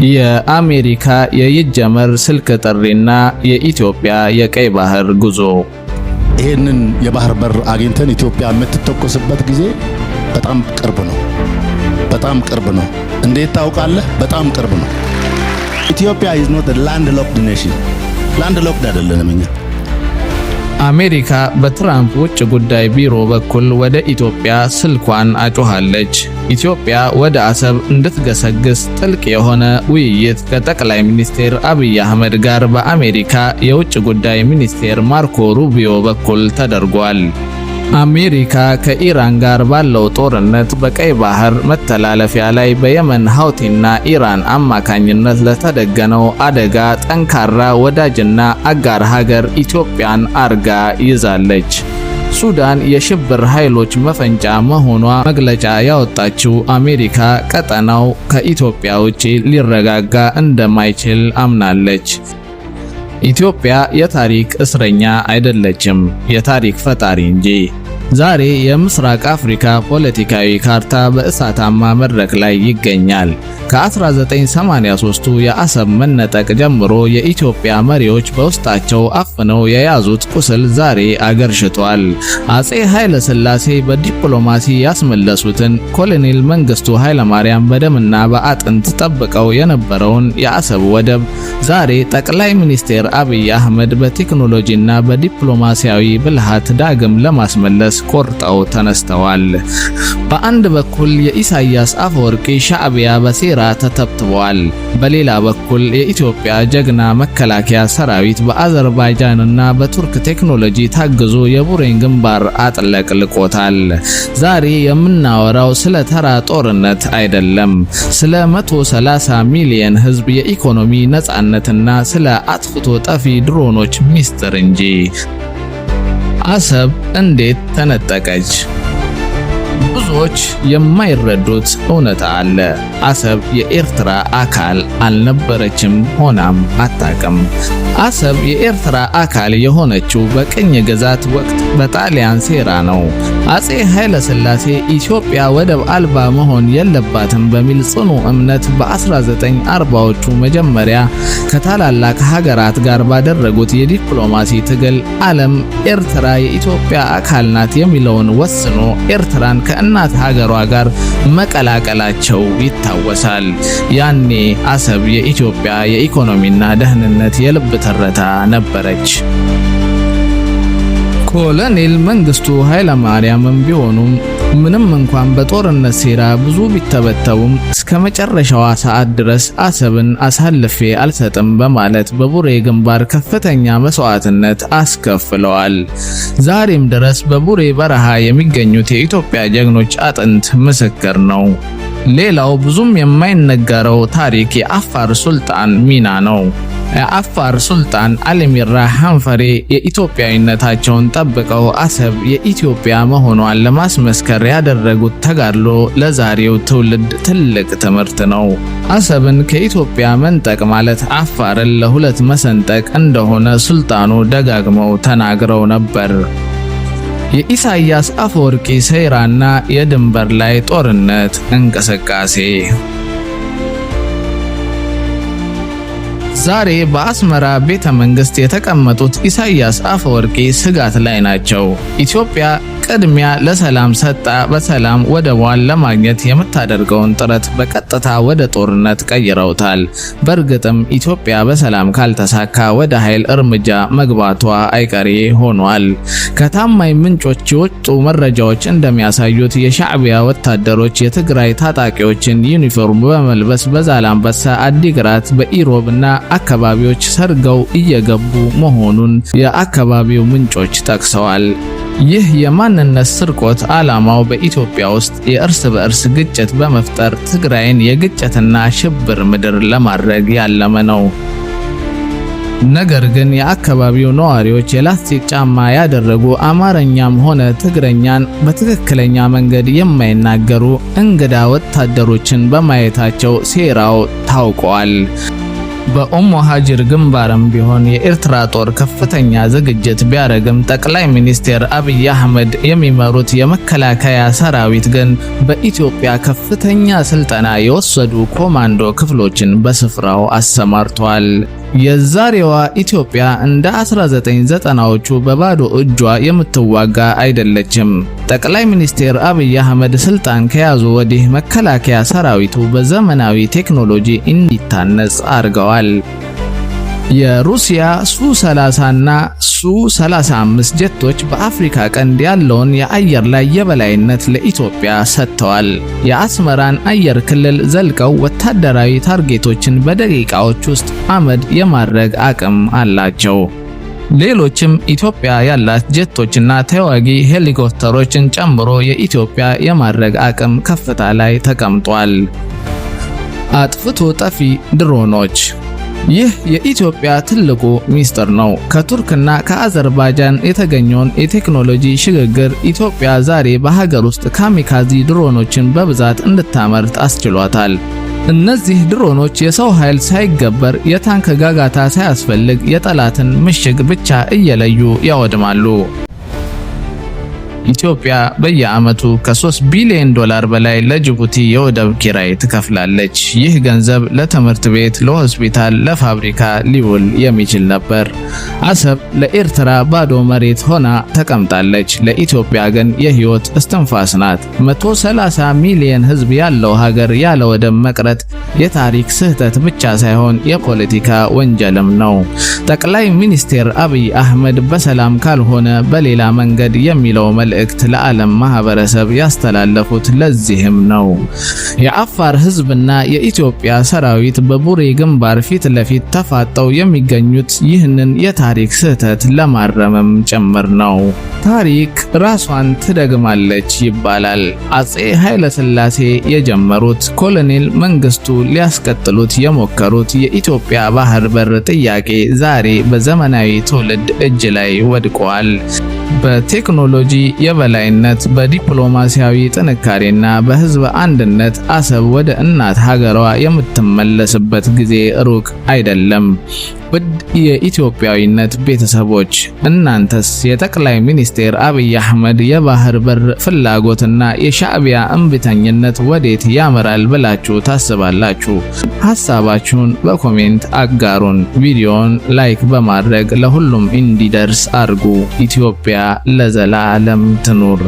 የአሜሪካ የይጀመር ስልክ ጥሪና የኢትዮጵያ የቀይ ባህር ጉዞ። ይሄንን የባህር በር አግኝተን ኢትዮጵያ የምትተኮስበት ጊዜ በጣም ቅርብ ነው። በጣም ቅርብ ነው። እንዴት ታውቃለህ? በጣም ቅርብ ነው። ኢትዮጵያ is not a landlocked nation. landlocked አይደለንም እኛ። አሜሪካ በትራምፕ ውጭ ጉዳይ ቢሮ በኩል ወደ ኢትዮጵያ ስልኳን አጮሃለች። ኢትዮጵያ ወደ አሰብ እንድትገሰግስ ጥልቅ የሆነ ውይይት ከጠቅላይ ሚኒስትር አብይ አህመድ ጋር በአሜሪካ የውጭ ጉዳይ ሚኒስቴር ማርኮ ሩቢዮ በኩል ተደርጓል። አሜሪካ ከኢራን ጋር ባለው ጦርነት በቀይ ባህር መተላለፊያ ላይ በየመን ሀውቲና ኢራን አማካኝነት ለተደገነው አደጋ ጠንካራ ወዳጅና አጋር ሀገር ኢትዮጵያን አርጋ ይዛለች። ሱዳን የሽብር ኃይሎች መፈንጫ መሆኗ መግለጫ ያወጣችው አሜሪካ ቀጠናው ከኢትዮጵያ ውጪ ሊረጋጋ እንደማይችል አምናለች። ኢትዮጵያ የታሪክ እስረኛ አይደለችም፣ የታሪክ ፈጣሪ እንጂ። ዛሬ የምስራቅ አፍሪካ ፖለቲካዊ ካርታ በእሳታማ መድረክ ላይ ይገኛል። ከ1983ቱ የአሰብ መነጠቅ ጀምሮ የኢትዮጵያ መሪዎች በውስጣቸው አፍነው የያዙት ቁስል ዛሬ አገርሽቷል። አጼ ኃይለ ሥላሴ በዲፕሎማሲ ያስመለሱትን ኮሎኔል መንግስቱ ኃይለማርያም በደምና በአጥንት ጠብቀው የነበረውን የአሰብ ወደብ ዛሬ ጠቅላይ ሚኒስትር አብይ አህመድ በቴክኖሎጂና በዲፕሎማሲያዊ ብልሃት ዳግም ለማስመለስ ቆርጠው ተነስተዋል። በአንድ በኩል የኢሳያስ አፈወርቂ ሻዕቢያ በሴራ ተተብትበዋል። በሌላ በኩል የኢትዮጵያ ጀግና መከላከያ ሰራዊት በአዘርባይጃንና በቱርክ ቴክኖሎጂ ታግዞ የቡሬን ግንባር አጥለቅልቆታል። ዛሬ የምናወራው ስለ ተራ ጦርነት አይደለም፣ ስለ 130 ሚሊዮን ህዝብ የኢኮኖሚ ነጻነትና ስለ አጥፍቶ ጠፊ ድሮኖች ሚስጥር እንጂ። አሰብ እንዴት ተነጠቀች? ብዙዎች የማይረዱት እውነታ አለ። አሰብ የኤርትራ አካል አልነበረችም፣ ሆናም አታውቅም። አሰብ የኤርትራ አካል የሆነችው በቅኝ ግዛት ወቅት በጣሊያን ሴራ ነው። አጼ ኃይለ ሥላሴ ኢትዮጵያ ወደብ አልባ መሆን የለባትም በሚል ጽኑ እምነት በ1940ዎቹ መጀመሪያ ከታላላቅ ሀገራት ጋር ባደረጉት የዲፕሎማሲ ትግል ዓለም ኤርትራ የኢትዮጵያ አካል ናት የሚለውን ወስኖ ኤርትራን ከእናት ሀገሯ ጋር መቀላቀላቸው ይታወሳል። ያኔ አሰብ የኢትዮጵያ የኢኮኖሚና ደህንነት የልብ ትርታ ነበረች። ኮሎኔል መንግስቱ ኃይለማርያምም ቢሆኑም ምንም እንኳን በጦርነት ሴራ ብዙ ቢተበተቡም እስከ መጨረሻዋ ሰዓት ድረስ አሰብን አሳልፌ አልሰጥም በማለት በቡሬ ግንባር ከፍተኛ መስዋዕትነት አስከፍለዋል። ዛሬም ድረስ በቡሬ በረሃ የሚገኙት የኢትዮጵያ ጀግኖች አጥንት ምስክር ነው። ሌላው ብዙም የማይነገረው ታሪክ የአፋር ሱልጣን ሚና ነው። የአፋር ሱልጣን አሊሚራ ሐንፈሬ የኢትዮጵያዊነታቸውን ጠብቀው አሰብ የኢትዮጵያ መሆኗን ለማስመስከር ያደረጉት ተጋድሎ ለዛሬው ትውልድ ትልቅ ትምህርት ነው። አሰብን ከኢትዮጵያ መንጠቅ ማለት አፋርን ለሁለት መሰንጠቅ እንደሆነ ሱልጣኑ ደጋግመው ተናግረው ነበር። የኢሳያስ አፈወርቂ ሴራና የድንበር ላይ ጦርነት እንቅስቃሴ። ዛሬ በአስመራ ቤተ መንግስት የተቀመጡት ኢሳያስ አፈወርቂ ስጋት ላይ ናቸው። ኢትዮጵያ ቅድሚያ ለሰላም ሰጣ በሰላም ወደቧን ለማግኘት የምታደርገውን ጥረት በቀጥታ ወደ ጦርነት ቀይረውታል። በእርግጥም ኢትዮጵያ በሰላም ካልተሳካ ወደ ኃይል እርምጃ መግባቷ አይቀሬ ሆኗል። ከታማኝ ምንጮች የወጡ መረጃዎች እንደሚያሳዩት የሻዕቢያ ወታደሮች የትግራይ ታጣቂዎችን ዩኒፎርም በመልበስ በዛላምበሳ፣ አዲግራት፣ በኢሮብና አካባቢዎች ሰርገው እየገቡ መሆኑን የአካባቢው ምንጮች ጠቅሰዋል። ይህ የማንነት ስርቆት ዓላማው በኢትዮጵያ ውስጥ የእርስ በእርስ ግጭት በመፍጠር ትግራይን የግጭትና ሽብር ምድር ለማድረግ ያለመ ነው። ነገር ግን የአካባቢው ነዋሪዎች የላስቲክ ጫማ ያደረጉ አማርኛም ሆነ ትግረኛን በትክክለኛ መንገድ የማይናገሩ እንግዳ ወታደሮችን በማየታቸው ሴራው ታውቋል። በኡሙ ሃጅር ግንባርም ቢሆን የኤርትራ ጦር ከፍተኛ ዝግጅት ቢያደርግም ጠቅላይ ሚኒስትር አብይ አህመድ የሚመሩት የመከላከያ ሰራዊት ግን በኢትዮጵያ ከፍተኛ ስልጠና የወሰዱ ኮማንዶ ክፍሎችን በስፍራው አሰማርቷል። የዛሬዋ ኢትዮጵያ እንደ 1990ዎቹ በባዶ እጇ የምትዋጋ አይደለችም። ጠቅላይ ሚኒስትር አብይ አህመድ ስልጣን ከያዙ ወዲህ መከላከያ ሰራዊቱ በዘመናዊ ቴክኖሎጂ እንዲታነጽ አድርገዋል። የሩሲያ ሱ-30 እና ሱ-35 ጀቶች በአፍሪካ ቀንድ ያለውን የአየር ላይ የበላይነት ለኢትዮጵያ ሰጥተዋል። የአስመራን አየር ክልል ዘልቀው ወታደራዊ ታርጌቶችን በደቂቃዎች ውስጥ አመድ የማድረግ አቅም አላቸው። ሌሎችም ኢትዮጵያ ያላት ጀቶችና ተዋጊ ሄሊኮፕተሮችን ጨምሮ የኢትዮጵያ የማድረግ አቅም ከፍታ ላይ ተቀምጧል። አጥፍቶ ጠፊ ድሮኖች ይህ የኢትዮጵያ ትልቁ ሚስጥር ነው። ከቱርክና ከአዘርባይጃን የተገኘውን የቴክኖሎጂ ሽግግር ኢትዮጵያ ዛሬ በሀገር ውስጥ ካሚካዚ ድሮኖችን በብዛት እንድታመርት አስችሏታል። እነዚህ ድሮኖች የሰው ኃይል ሳይገበር የታንክ ጋጋታ ሳያስፈልግ የጠላትን ምሽግ ብቻ እየለዩ ያወድማሉ። ኢትዮጵያ በየዓመቱ ከ3 ቢሊዮን ዶላር በላይ ለጅቡቲ የወደብ ኪራይ ትከፍላለች። ይህ ገንዘብ ለትምህርት ቤት፣ ለሆስፒታል፣ ለፋብሪካ ሊውል የሚችል ነበር። አሰብ ለኤርትራ ባዶ መሬት ሆና ተቀምጣለች። ለኢትዮጵያ ግን የህይወት እስትንፋስ ናት። 130 ሚሊዮን ህዝብ ያለው ሀገር ያለ ወደብ መቅረት የታሪክ ስህተት ብቻ ሳይሆን የፖለቲካ ወንጀልም ነው። ጠቅላይ ሚኒስትር አብይ አህመድ በሰላም ካልሆነ በሌላ መንገድ የሚለው መልእክት ለዓለም ማህበረሰብ ያስተላለፉት ለዚህም ነው። የአፋር ህዝብና የኢትዮጵያ ሰራዊት በቡሬ ግንባር ፊት ለፊት ተፋጠው የሚገኙት ይህንን የታሪክ ስህተት ለማረምም ጭምር ነው። ታሪክ ራሷን ትደግማለች ይባላል። አጼ ኃይለ ሥላሴ የጀመሩት ኮሎኔል መንግስቱ ሊያስቀጥሉት የሞከሩት የኢትዮጵያ ባህር በር ጥያቄ ዛሬ በዘመናዊ ትውልድ እጅ ላይ ወድቋል። በቴክኖሎጂ የበላይነት፣ በዲፕሎማሲያዊ ጥንካሬና በህዝብ አንድነት አሰብ ወደ እናት ሀገሯ የምትመለስበት ጊዜ ሩቅ አይደለም። ውድ የኢትዮጵያዊነት ቤተሰቦች እናንተስ የጠቅላይ ሚኒስትር አብይ አህመድ የባህር በር ፍላጎትና የሻዕቢያ እምቢተኝነት ወዴት ያመራል ብላችሁ ታስባላችሁ? ሐሳባችሁን በኮሜንት አጋሩን። ቪዲዮውን ላይክ በማድረግ ለሁሉም እንዲደርስ አድርጉ። ኢትዮጵያ ለዘላለም ትኑር።